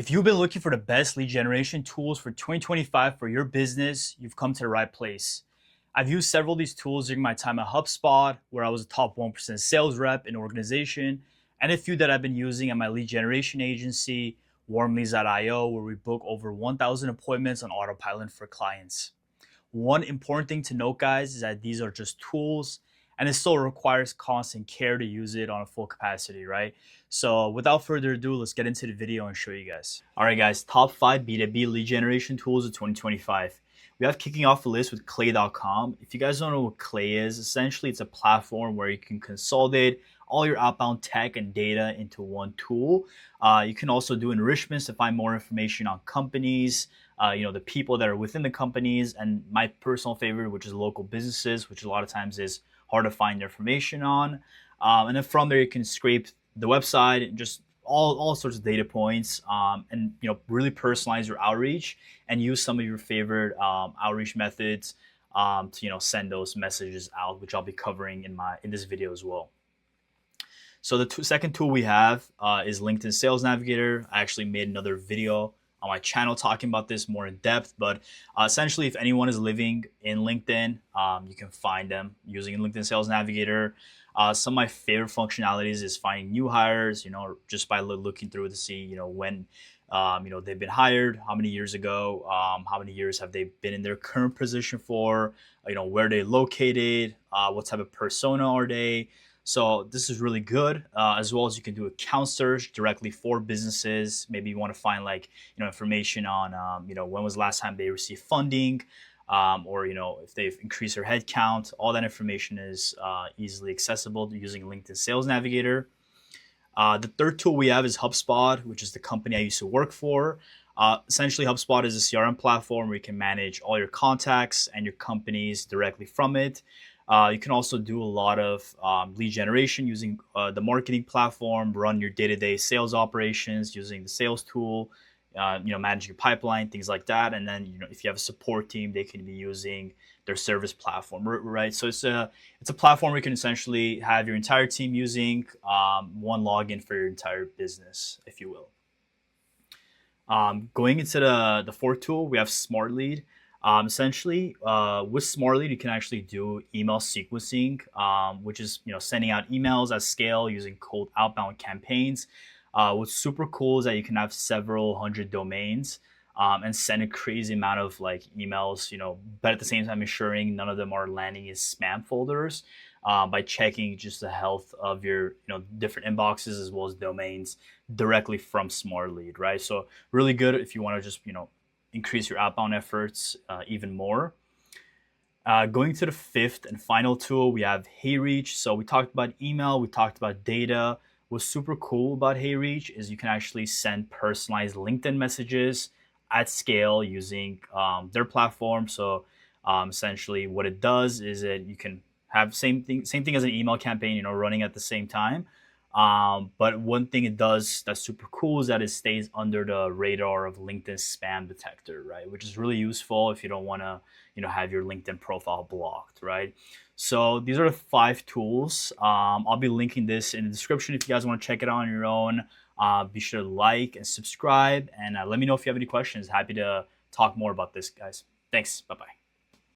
If you've been looking for the best lead generation tools for 2025 for your business, you've come to the right place. I've used several of these tools during my time at HubSpot, where I was a top 1% sales rep in an organization, and a few that I've been using at my lead generation agency, WarmLeads.io, where we book over 1,000 appointments on autopilot for clients. One important thing to note, guys, is that these are just tools and it still requires constant care to use it on a full capacity, right? So without further ado, let's get into the video and show you guys. All right, guys, top 5 B2B lead generation tools of 2025. We have kicking off the list with Clay.com. If you guys don't know what Clay is, essentially it's a platform where you can consolidate all your outbound tech and data into one tool. You can also do enrichments to find more information on companies, the people that are within the companies, and my personal favorite, which is local businesses, which a lot of times is hard to find information on. And then from there, you can scrape the website and just all sorts of data points, and really personalize your outreach and use some of your favorite outreach methods to send those messages out, which I'll be covering in this video as well. So the second tool we have is LinkedIn Sales Navigator. I actually made another video on my channel talking about this more in depth, but essentially if anyone is living in LinkedIn, you can find them using LinkedIn Sales Navigator. Some of my favorite functionalities is finding new hires, just by looking through to see, when, they've been hired, how many years ago, how many years have they been in their current position for, where they're located, what type of persona are they. So this is really good, as well as you can do account search directly for businesses. Maybe you want to find information on, when was the last time they received funding, or, if they've increased their headcount. All that information is easily accessible using LinkedIn Sales Navigator. The third tool we have is HubSpot, which is the company I used to work for. Essentially, HubSpot is a CRM platform where you can manage all your contacts and your companies directly from it. You can also do a lot of lead generation using the marketing platform, run your day-to-day sales operations using the sales tool, manage your pipeline, things like that. And then, if you have a support team, they can be using their service platform, right? So it's a platform where you can essentially have your entire team using one login for your entire business, if you will. Going into the fourth tool, we have SmartLead. Essentially, with SmartLead, you can actually do email sequencing, which is sending out emails at scale using cold outbound campaigns. What's super cool is that you can have several hundred domains and send a crazy amount of emails, but at the same time ensuring none of them are landing in spam folders by checking just the health of your different inboxes as well as domains directly from SmartLead, right? So really good if you want to just increase your outbound efforts even more. Going to the fifth and final tool, we have HeyReach. So we talked about email, we talked about data. What's super cool about HeyReach is you can actually send personalized LinkedIn messages at scale using their platform. So essentially what it does is that you can have same thing as an email campaign, running at the same time. But one thing it does that's super cool is that it stays under the radar of LinkedIn spam detector, right? Which is really useful if you don't want to, have your LinkedIn profile blocked, right? So these are the 5 tools. I'll be linking this in the description if you guys want to check it out on your own. Be sure to like and subscribe, and let me know if you have any questions. Happy to talk more about this, guys. Thanks. Bye-bye.